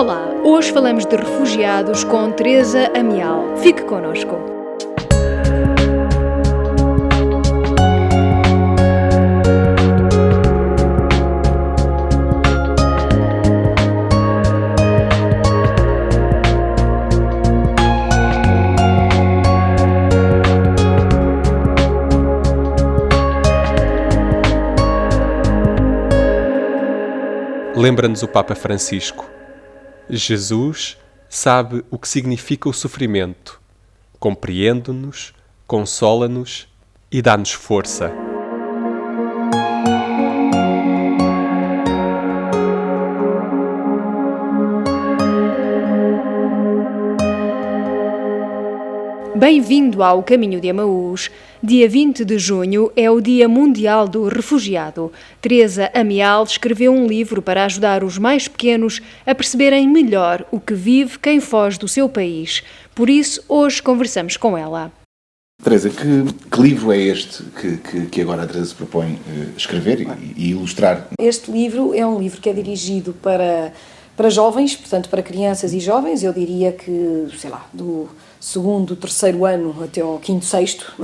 Olá, hoje falamos de refugiados com Teresa Amial. Fique connosco. Lembra-nos o Papa Francisco. Jesus sabe o que significa o sofrimento, compreende-nos, consola-nos e dá-nos força. Bem-vindo ao Caminho de Emaús. Dia 20 de junho é o Dia Mundial do Refugiado. Teresa Amial escreveu um livro para ajudar os mais pequenos a perceberem melhor o que vive quem foge do seu país. Por isso, hoje conversamos com ela. Teresa, que livro é este que agora a Teresa se propõe escrever e ilustrar? Este livro é um livro que é dirigido para jovens, portanto para crianças e jovens, eu diria que, do segundo, terceiro ano até ao quinto, sexto.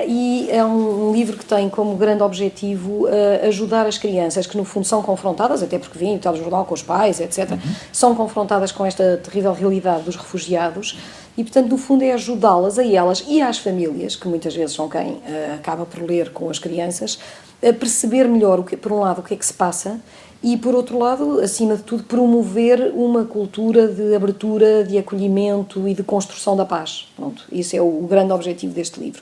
E é um livro que tem como grande objetivo ajudar as crianças que no fundo são confrontadas, até porque vêm o telejornal com os pais, etc., são confrontadas com esta terrível realidade dos refugiados e, portanto, no fundo é ajudá-las a elas e às famílias, que muitas vezes são quem acaba por ler com as crianças, a perceber melhor, por um lado, o que é que se passa e, por outro lado, acima de tudo, promover uma cultura de abertura, de acolhimento e de construção da paz. Pronto, esse é o grande objetivo deste livro,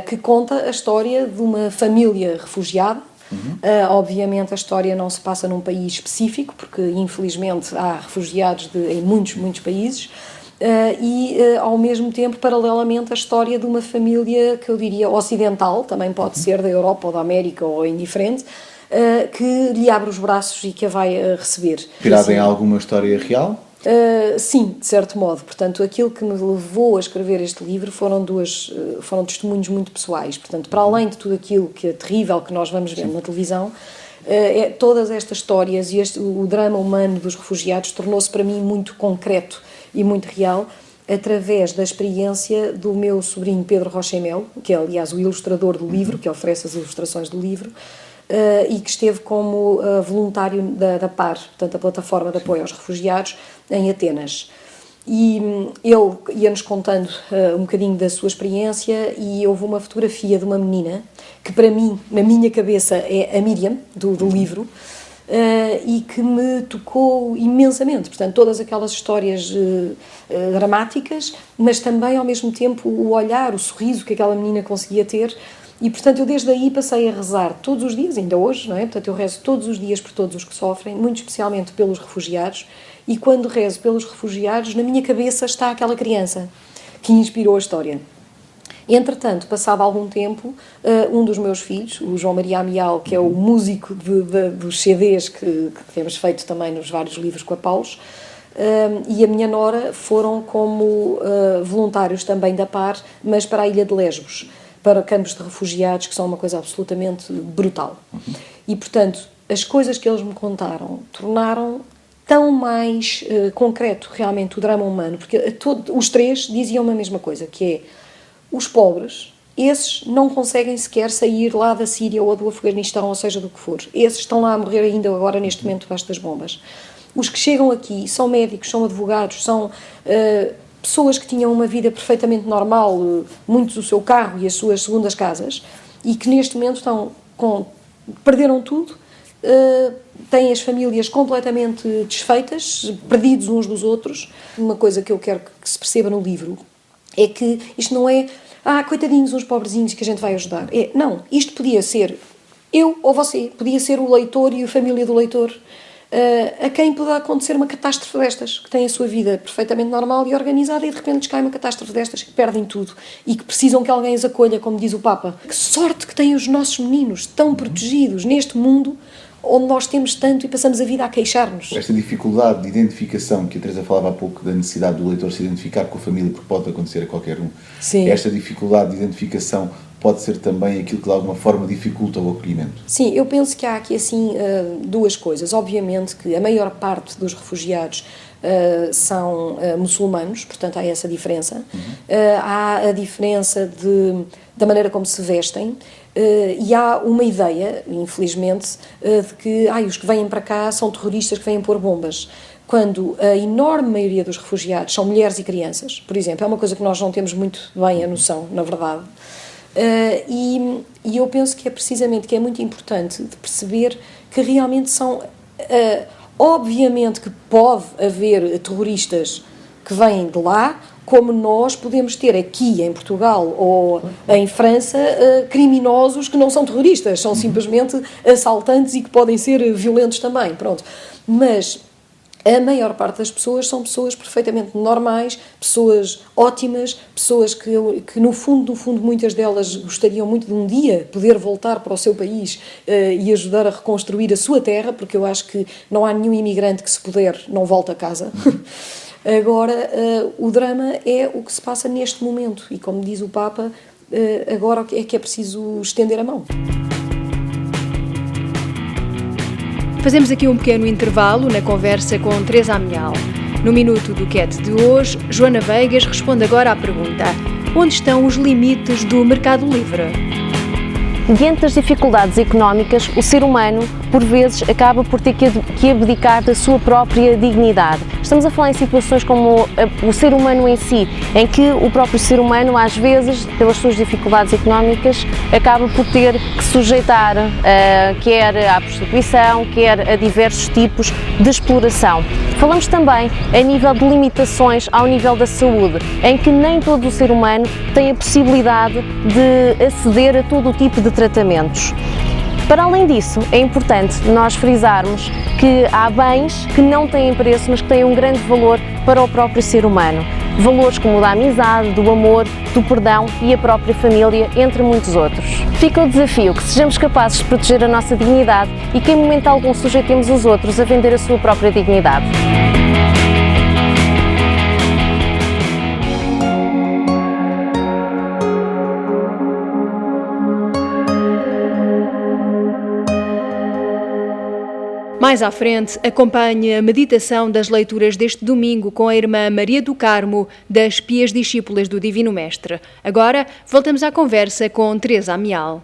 que conta a história de uma família refugiada. Obviamente a história não se passa num país específico, porque infelizmente há refugiados em muitos países, ao mesmo tempo, paralelamente, a história de uma família que eu diria ocidental, também pode ser da Europa ou da América ou indiferente, que lhe abre os braços e que a vai receber. Inspirada em alguma história real? Sim, de certo modo. Portanto, aquilo que me levou a escrever este livro foram testemunhos muito pessoais. Portanto, para além de tudo aquilo que é terrível que nós vamos ver na televisão, todas estas histórias e o drama humano dos refugiados tornou-se para mim muito concreto e muito real através da experiência do meu sobrinho Pedro Rochemel, que é aliás o ilustrador do livro, que oferece as ilustrações do livro, e que esteve como voluntário da PAR, portanto a Plataforma de Apoio aos Refugiados, em Atenas. E ele ia-nos contando um bocadinho da sua experiência e houve uma fotografia de uma menina que para mim, na minha cabeça, é a Miriam, do livro, e que me tocou imensamente. Portanto, todas aquelas histórias dramáticas, mas também ao mesmo tempo o olhar, o sorriso que aquela menina conseguia ter. E, portanto, eu desde aí passei a rezar todos os dias, ainda hoje, não é? Portanto, eu rezo todos os dias por todos os que sofrem, muito especialmente pelos refugiados, e quando rezo pelos refugiados, na minha cabeça está aquela criança que inspirou a história. Entretanto, passado algum tempo, um dos meus filhos, o João Maria Amial, que é o músico dos CDs que temos feito também nos vários livros com a Paulos, e a minha nora foram como voluntários também da PAR, mas para a ilha de Lesbos, para campos de refugiados, que são uma coisa absolutamente brutal. E, portanto, as coisas que eles me contaram tornaram tão mais concreto realmente o drama humano, porque os três diziam a mesma coisa, que é, os pobres, esses não conseguem sequer sair lá da Síria ou do Afeganistão, ou seja, do que for. Esses estão lá a morrer ainda agora, neste momento, debaixo das bombas. Os que chegam aqui são médicos, são advogados, são pessoas que tinham uma vida perfeitamente normal, muitos o seu carro e as suas segundas casas, e que neste momento perderam tudo, têm as famílias completamente desfeitas, perdidos uns dos outros. Uma coisa que eu quero que se perceba no livro é que isto não é coitadinhos, uns pobrezinhos que a gente vai ajudar. Não, isto podia ser eu ou você, podia ser o leitor e a família do leitor, a quem pode acontecer uma catástrofe destas, que tem a sua vida perfeitamente normal e organizada e de repente lhes cai uma catástrofe destas, que perdem tudo e que precisam que alguém os acolha, como diz o Papa. Que sorte que têm os nossos meninos, tão protegidos neste mundo onde nós temos tanto e passamos a vida a queixar-nos. Esta dificuldade de identificação, que a Teresa falava há pouco, da necessidade do leitor se identificar com a família, porque pode acontecer a qualquer um. Sim. Esta dificuldade de identificação pode ser também aquilo que de alguma forma dificulta o acolhimento? Sim, eu penso que há aqui assim duas coisas. Obviamente que a maior parte dos refugiados são muçulmanos, portanto há essa diferença. Há a diferença da maneira como se vestem, e há uma ideia, infelizmente, de que os que vêm para cá são terroristas que vêm pôr bombas, quando a enorme maioria dos refugiados são mulheres e crianças, por exemplo. É uma coisa que nós não temos muito bem a noção, na verdade. E eu penso que é precisamente que é muito importante de perceber que realmente são... obviamente que pode haver terroristas que vêm de lá, como nós podemos ter aqui em Portugal ou em França criminosos que não são terroristas, são simplesmente assaltantes e que podem ser violentos também, pronto. Mas a maior parte das pessoas são pessoas perfeitamente normais, pessoas ótimas, pessoas que no fundo, muitas delas gostariam muito de um dia poder voltar para o seu país e ajudar a reconstruir a sua terra, porque eu acho que não há nenhum imigrante que, se puder, não volte a casa. Agora, o drama é o que se passa neste momento e, como diz o Papa, agora é que é preciso estender a mão. Fazemos aqui um pequeno intervalo na conversa com Teresa Amial. No Minuto do QET de hoje, Joana Veigas responde agora à pergunta: onde estão os limites do mercado livre? Diante das dificuldades económicas, o ser humano, por vezes, acaba por ter que abdicar da sua própria dignidade. Estamos a falar em situações como o ser humano em si, em que o próprio ser humano, às vezes, pelas suas dificuldades económicas, acaba por ter que sujeitar quer à prostituição, quer a diversos tipos de exploração. Falamos também a nível de limitações ao nível da saúde, em que nem todo o ser humano tem a possibilidade de aceder a todo o tipo de tratamentos. Para além disso, é importante nós frisarmos que há bens que não têm preço, mas que têm um grande valor para o próprio ser humano. Valores como o da amizade, do amor, do perdão e a própria família, entre muitos outros. Fica o desafio que sejamos capazes de proteger a nossa dignidade e que em momento algum sujeitemos os outros a vender a sua própria dignidade. Mais à frente, acompanhe a meditação das leituras deste domingo com a irmã Maria do Carmo, das Pias Discípulas do Divino Mestre. Agora, voltamos à conversa com Teresa Amial.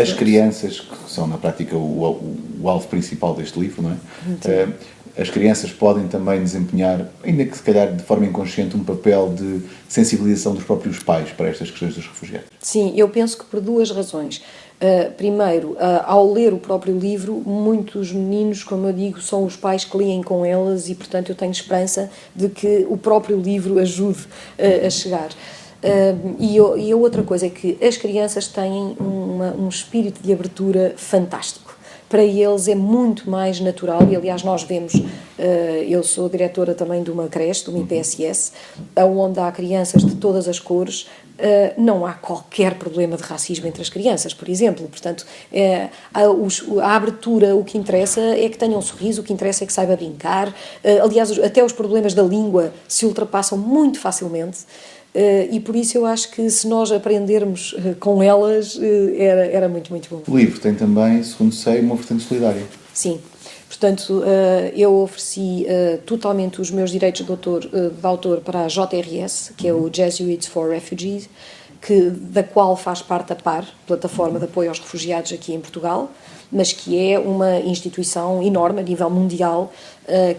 As crianças, que são na prática o alvo principal deste livro, não é? As crianças podem também desempenhar, ainda que se calhar de forma inconsciente, um papel de sensibilização dos próprios pais para estas questões dos refugiados. Sim, eu penso que por duas razões. Primeiro, ao ler o próprio livro, muitos meninos, como eu digo, são os pais que leem com elas e, portanto, eu tenho esperança de que o próprio livro ajude a chegar. E a outra coisa é que as crianças têm um espírito de abertura fantástico. Para eles é muito mais natural, e aliás nós vemos, eu sou diretora também de uma creche, de uma IPSS, onde há crianças de todas as cores. Não há qualquer problema de racismo entre as crianças, por exemplo. Portanto, a abertura, o que interessa é que tenham um sorriso, o que interessa é que saiba brincar. Aliás, até os problemas da língua se ultrapassam muito facilmente. E por isso eu acho que se nós aprendermos com elas era muito, muito bom. O livro tem também, segundo sei, uma vertente solidária. Sim. Portanto, eu ofereci totalmente os meus direitos de autor para a JRS, que é o Jesuits for Refugees, da qual faz parte a PAR, Plataforma de Apoio aos Refugiados aqui em Portugal, mas que é uma instituição enorme a nível mundial,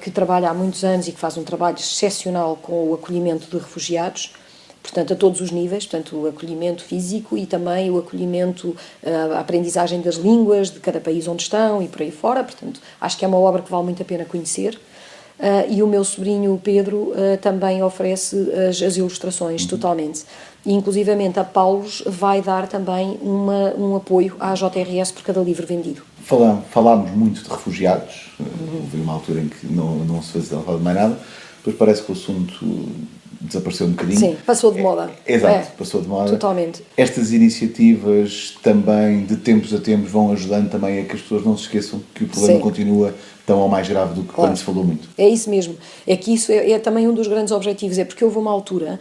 que trabalha há muitos anos e que faz um trabalho excepcional com o acolhimento de refugiados, portanto, a todos os níveis, portanto, o acolhimento físico e também o acolhimento, a aprendizagem das línguas de cada país onde estão e por aí fora. Portanto, acho que é uma obra que vale muito a pena conhecer. E o meu sobrinho Pedro também oferece as ilustrações totalmente. E, inclusivamente, a Paulos vai dar também um apoio à JRS por cada livro vendido. Falámos muito de refugiados, houve uma altura em que não se fazia mais nada, depois parece que o assunto desapareceu um bocadinho. Sim, passou de moda. Exato, passou de moda. Totalmente. Estas iniciativas também, de tempos a tempos, vão ajudando também a que as pessoas não se esqueçam que o problema continua tão ou mais grave do que quando se falou muito. É isso mesmo. É que isso é também um dos grandes objetivos, é porque houve uma altura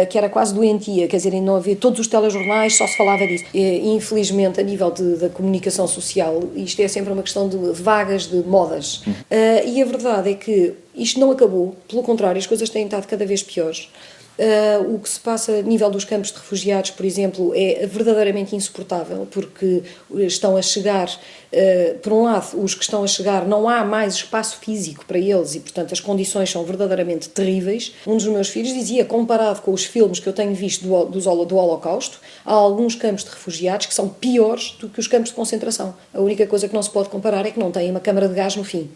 que era quase doentia, quer dizer, não havia todos os telejornais, só se falava disso. E, infelizmente, a nível da comunicação social, isto é sempre uma questão de vagas de modas. E a verdade é que isto não acabou, pelo contrário, as coisas têm estado cada vez piores. O que se passa a nível dos campos de refugiados, por exemplo, é verdadeiramente insuportável, porque estão a chegar, por um lado, os que estão a chegar, não há mais espaço físico para eles e, portanto, as condições são verdadeiramente terríveis. Um dos meus filhos dizia, comparado com os filmes que eu tenho visto do Holocausto, há alguns campos de refugiados que são piores do que os campos de concentração. A única coisa que não se pode comparar é que não têm uma câmara de gás no fim.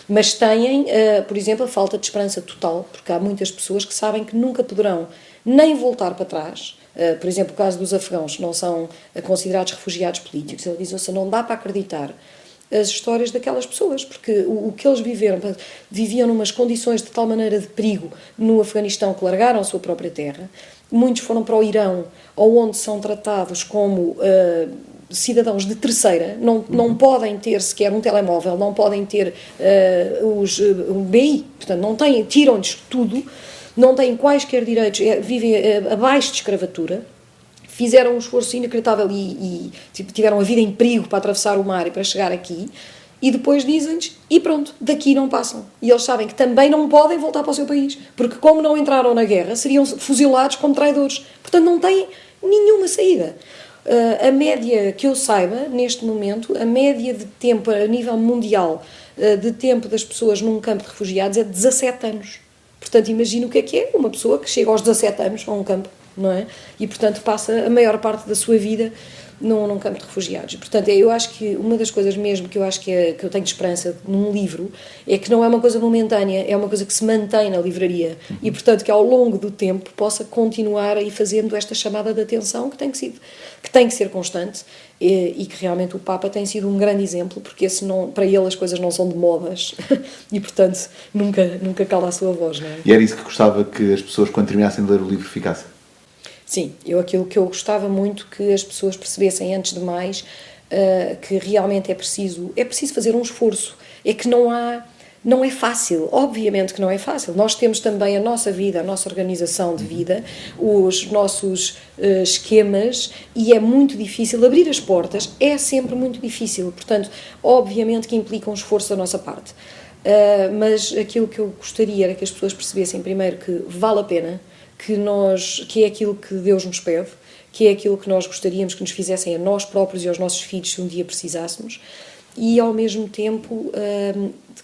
Mas têm, por exemplo, a falta de esperança total, porque há muitas pessoas que sabem que nunca poderão nem voltar para trás. Por exemplo, o caso dos afegãos, que não são considerados refugiados políticos. Ele diz, não dá para acreditar as histórias daquelas pessoas, porque o que eles viviam numas condições de tal maneira de perigo no Afeganistão que largaram a sua própria terra. Muitos foram para o Irão, onde são tratados como cidadãos de terceira, não podem ter sequer um telemóvel, não podem ter um BI, portanto, não têm, tiram-lhes tudo, não têm quaisquer direitos, vivem abaixo de escravatura, fizeram um esforço inacreditável e tiveram a vida em perigo para atravessar o mar e para chegar aqui, e depois dizem-lhes, e pronto, daqui não passam. E eles sabem que também não podem voltar para o seu país, porque como não entraram na guerra, seriam fuzilados como traidores. Portanto, não têm nenhuma saída. A média, que eu saiba, neste momento, a média de tempo a nível mundial de tempo das pessoas num campo de refugiados é de 17 anos. Portanto, imagina o que é uma pessoa que chega aos 17 anos a um campo, não é? E, portanto, passa a maior parte da sua vida num campo de refugiados. Portanto, eu acho que uma das coisas mesmo que eu acho que eu tenho de esperança num livro é que não é uma coisa momentânea, é uma coisa que se mantém na livraria e, portanto, que ao longo do tempo possa continuar a ir fazendo esta chamada de atenção que tem que ser constante e que realmente o Papa tem sido um grande exemplo, porque para ele as coisas não são de modas e, portanto, nunca cala a sua voz, não é? E era isso que gostava que as pessoas, quando terminassem de ler o livro, ficassem? Sim, aquilo que eu gostava muito que as pessoas percebessem antes de mais que realmente é preciso fazer um esforço, é que não é fácil, obviamente que não é fácil. Nós temos também a nossa vida, a nossa organização de vida, os nossos esquemas e é muito difícil abrir as portas, é sempre muito difícil, portanto, obviamente que implica um esforço da nossa parte. Mas aquilo que eu gostaria era que as pessoas percebessem primeiro que vale a pena, que é aquilo que Deus nos pede, que é aquilo que nós gostaríamos que nos fizessem a nós próprios e aos nossos filhos se um dia precisássemos, e ao mesmo tempo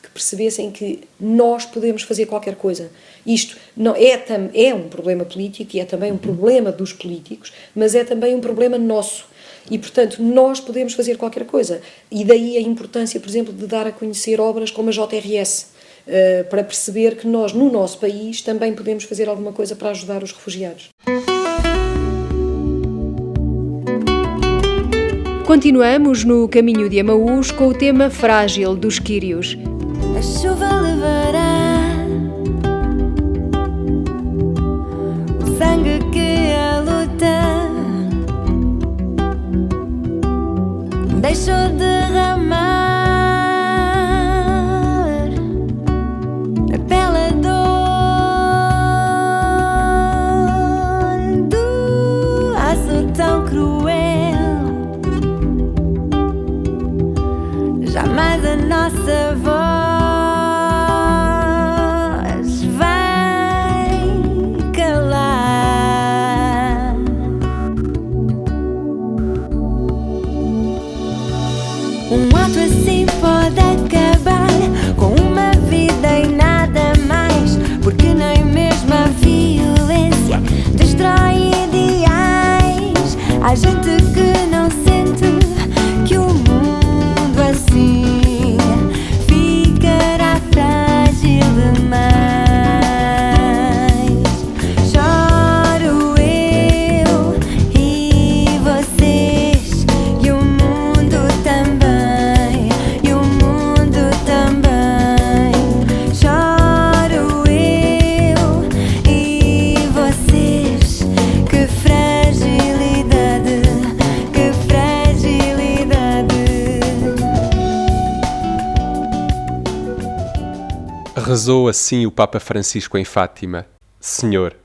que percebessem que nós podemos fazer qualquer coisa. Isto não é um problema político e é também um problema dos políticos, mas é também um problema nosso. E, portanto, nós podemos fazer qualquer coisa. E daí a importância, por exemplo, de dar a conhecer obras como a JRS, para perceber que nós, no nosso país, também podemos fazer alguma coisa para ajudar os refugiados. Continuamos no Caminho de Emaús com o tema Frágil dos Quírios. A chuva levará o sangue que a luta deixou derramar. Jamais a nossa voz vai calar. Um ato assim pode acabar com uma vida e nada mais, porque nem mesmo a violência destrói ideais. Há gente que não sente que o mundo assim ficará frágil demais. Choro eu e vocês, e o mundo também, e o mundo também. Choro eu e vocês, que fragilidade Rezou assim o Papa Francisco em Fátima: Senhor,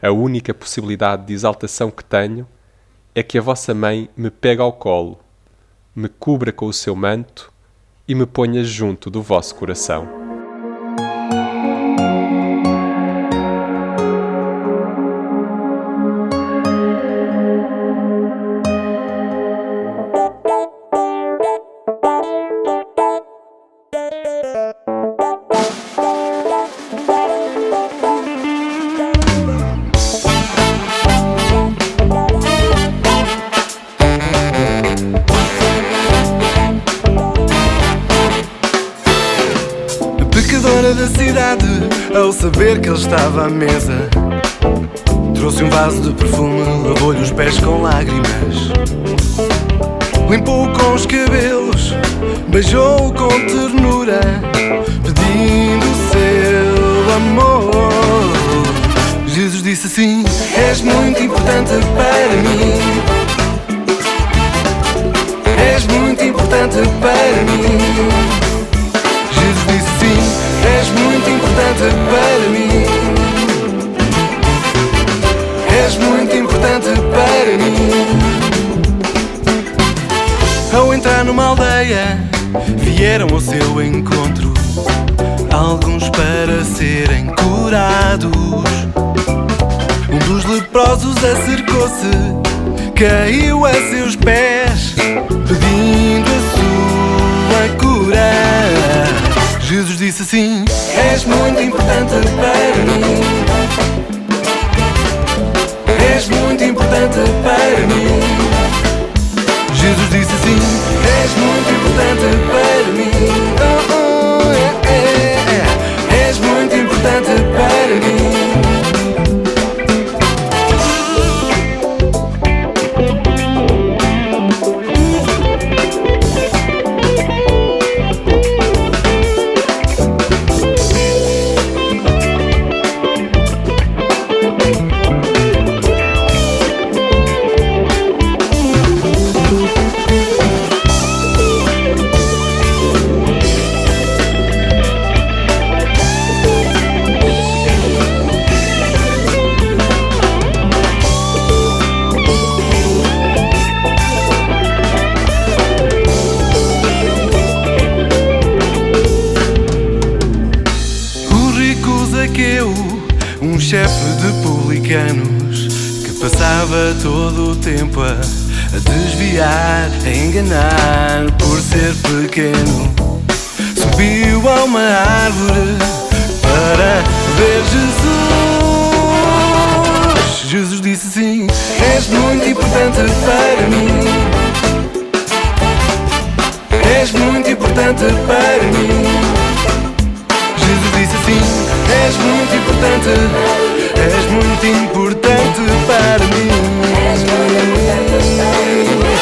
a única possibilidade de exaltação que tenho é que a vossa mãe me pegue ao colo, me cubra com o seu manto e me ponha junto do vosso coração. Da cidade, ao saber que ele estava à mesa, trouxe um vaso de perfume, lavou-lhe os pés com lágrimas, limpou-o com os cabelos, beijou-o com ternura, pedindo o seu amor. Jesus disse assim: és muito importante para mim, és muito importante para mim. Jesus disse sim, és muito importante para mim, és muito importante para mim. Ao entrar numa aldeia, vieram ao seu encontro alguns para serem curados. Um dos leprosos acercou-se, caiu a seus pés, pedindo a sua cura. Jesus disse assim: és muito importante para mim, és muito importante para mim. Jesus disse assim: és muito importante para mim, és muito importante para mim. Um chefe de publicanos que passava todo o tempo a desviar, a enganar por ser pequeno, subiu a uma árvore para ver Jesus. Jesus disse assim: és muito importante para mim, és muito importante para mim. Jesus disse assim: és muito importante, és muito importante para mim. És muito importante para mim.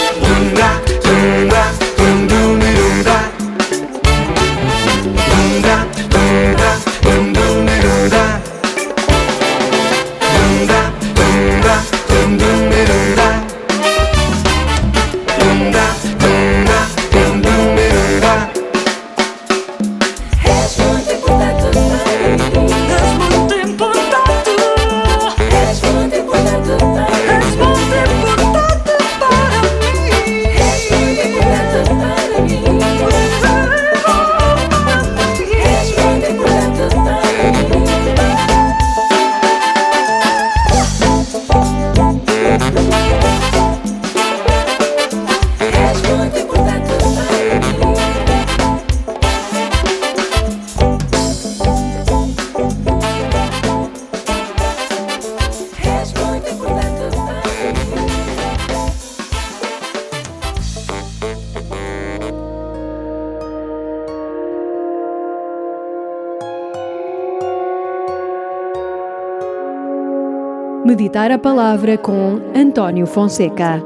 Meditar a Palavra com António Fonseca.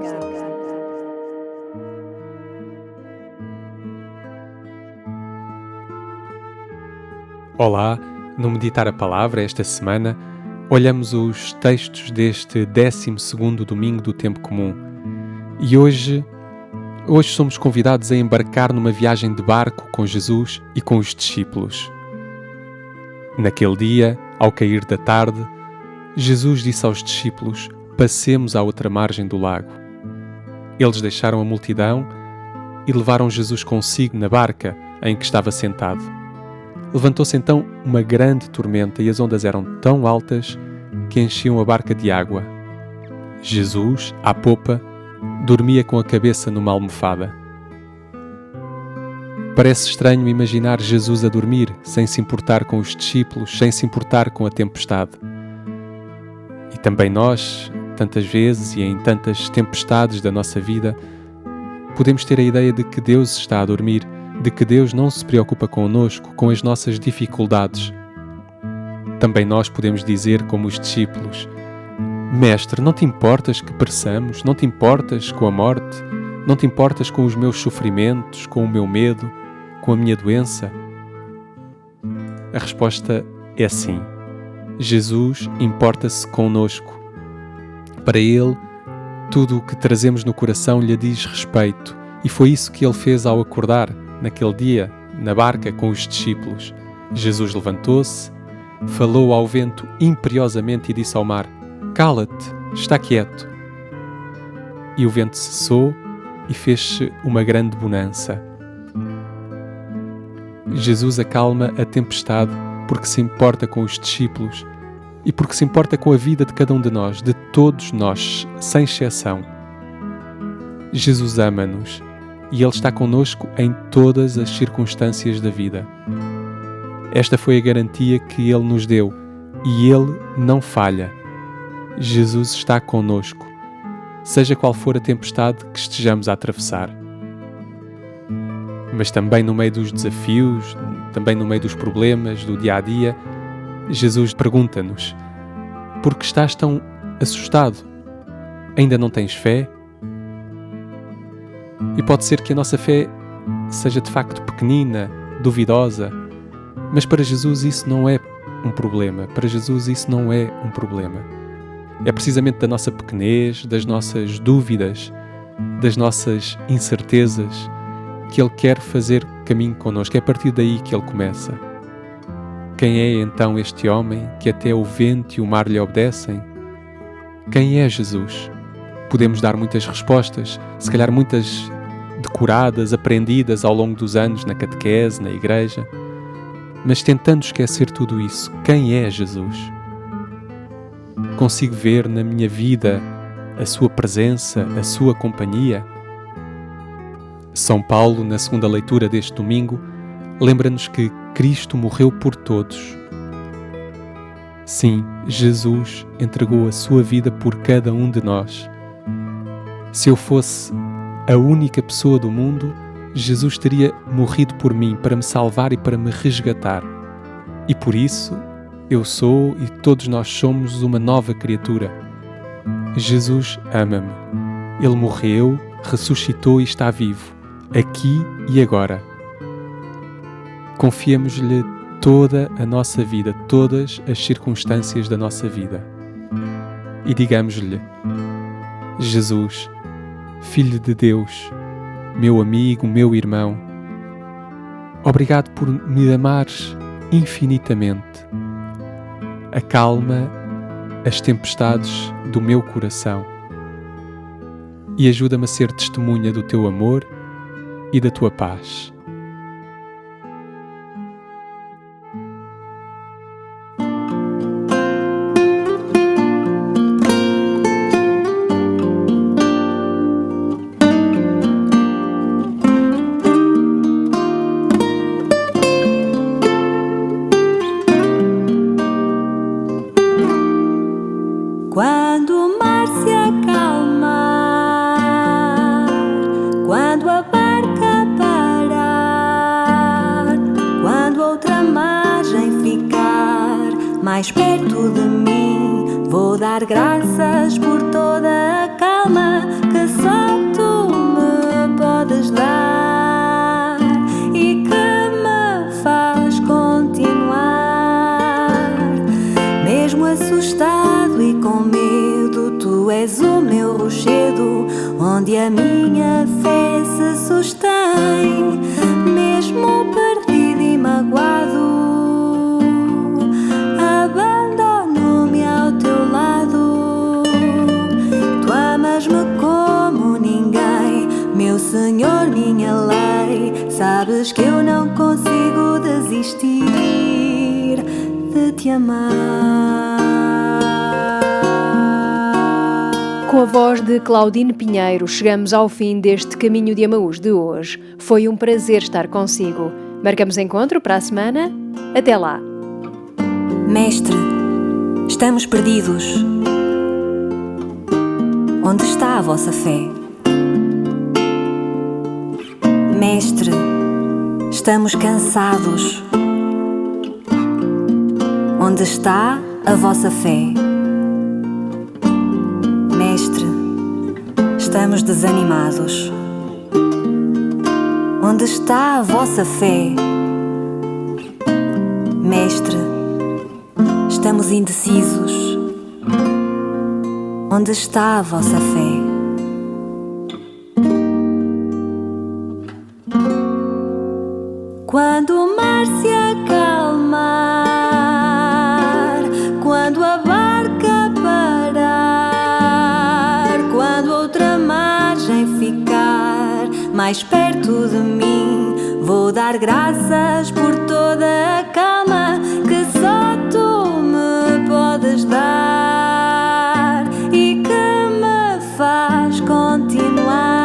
Olá, no Meditar a Palavra esta semana olhamos os textos deste 12º domingo do Tempo Comum e hoje somos convidados a embarcar numa viagem de barco com Jesus e com os discípulos. Naquele dia, ao cair da tarde, Jesus disse aos discípulos: passemos à outra margem do lago. Eles deixaram a multidão e levaram Jesus consigo na barca em que estava sentado. Levantou-se então uma grande tormenta e as ondas eram tão altas que enchiam a barca de água. Jesus, à popa, dormia com a cabeça numa almofada. Parece estranho imaginar Jesus a dormir, sem se importar com os discípulos, sem se importar com a tempestade. E também nós, tantas vezes e em tantas tempestades da nossa vida, podemos ter a ideia de que Deus está a dormir, de que Deus não se preocupa connosco, com as nossas dificuldades. Também nós podemos dizer, como os discípulos: Mestre, não te importas que pereçamos? Não te importas com a morte? Não te importas com os meus sofrimentos, com o meu medo, com a minha doença? A resposta é sim. Jesus importa-se connosco. Para Ele, tudo o que trazemos no coração lhe diz respeito, e foi isso que Ele fez ao acordar, naquele dia, na barca com os discípulos. Jesus levantou-se, falou ao vento imperiosamente e disse ao mar: cala-te, está quieto. E o vento cessou e fez-se uma grande bonança. Jesus acalma a tempestade porque se importa com os discípulos e porque se importa com a vida de cada um de nós, de todos nós, sem exceção. Jesus ama-nos e Ele está connosco em todas as circunstâncias da vida. Esta foi a garantia que Ele nos deu e Ele não falha. Jesus está connosco, seja qual for a tempestade que estejamos a atravessar. Mas também no meio dos desafios, também no meio dos problemas do dia-a-dia, Jesus pergunta-nos: por que estás tão assustado? Ainda não tens fé? E pode ser que a nossa fé seja de facto pequenina, duvidosa, mas para Jesus isso não é um problema. Para Jesus isso não é um problema. É precisamente da nossa pequenez, das nossas dúvidas, das nossas incertezas, que Ele quer fazer caminho connosco. É a partir daí que Ele começa. Quem é então este homem que até o vento e o mar lhe obedecem? Quem é Jesus? Podemos dar muitas respostas, se calhar muitas decoradas, aprendidas ao longo dos anos na catequese, na igreja, mas tentando esquecer tudo isso, quem é Jesus? Consigo ver na minha vida a sua presença, a sua companhia? São Paulo, na segunda leitura deste domingo, lembra-nos que Cristo morreu por todos. Sim, Jesus entregou a sua vida por cada um de nós. Se eu fosse a única pessoa do mundo, Jesus teria morrido por mim para me salvar e para me resgatar. E por isso, eu sou e todos nós somos uma nova criatura. Jesus ama-me. Ele morreu, ressuscitou e está vivo, aqui e agora. Confiemos-lhe toda a nossa vida, todas as circunstâncias da nossa vida. E digamos-lhe: Jesus, Filho de Deus, meu amigo, meu irmão, obrigado por me amares infinitamente. Acalma as tempestades do meu coração e ajuda-me a ser testemunha do teu amor e da tua paz. Quando o mar se acalmar, quando a barca parar, quando outra margem ficar mais perto de mim, vou dar graças por toda a calma que só tu me podes dar e que me faz continuar, mesmo assustado e com medo. Tu és o meu rochedo, onde a minha fé se sustém. Mesmo perdido e magoado, meu Senhor, minha lei. Sabes que eu não consigo desistir de te amar. Com a voz de Claudine Pinheiro, chegamos ao fim deste Caminho de Emaús de hoje. Foi um prazer estar consigo. Marcamos encontro para a semana. Até lá. Mestre, estamos perdidos. Onde está a vossa fé? Mestre, estamos cansados. Onde está a vossa fé? Mestre, estamos desanimados. Onde está a vossa fé? Mestre, estamos indecisos. Onde está a vossa fé? Quando o mar se acalmar, quando a barca parar, quando outra margem ficar mais perto de mim, vou dar graças por toda a calma que só tu me podes dar e que me faz continuar,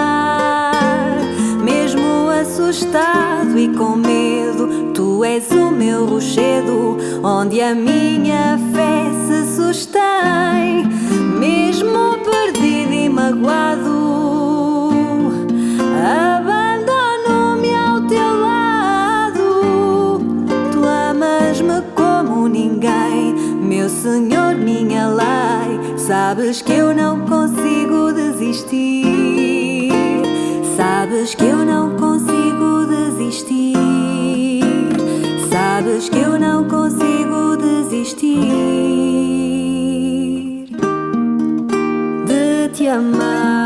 mesmo assustado e com medo. Tu és o meu rochedo, onde a minha fé se sustém, mesmo perdido e magoado. Abandono-me ao teu lado. Tu amas-me como ninguém, meu Senhor, minha lei. Sabes que eu não consigo desistir. Sabes que eu não consigo desistir. Sabes que eu não consigo desistir de te amar.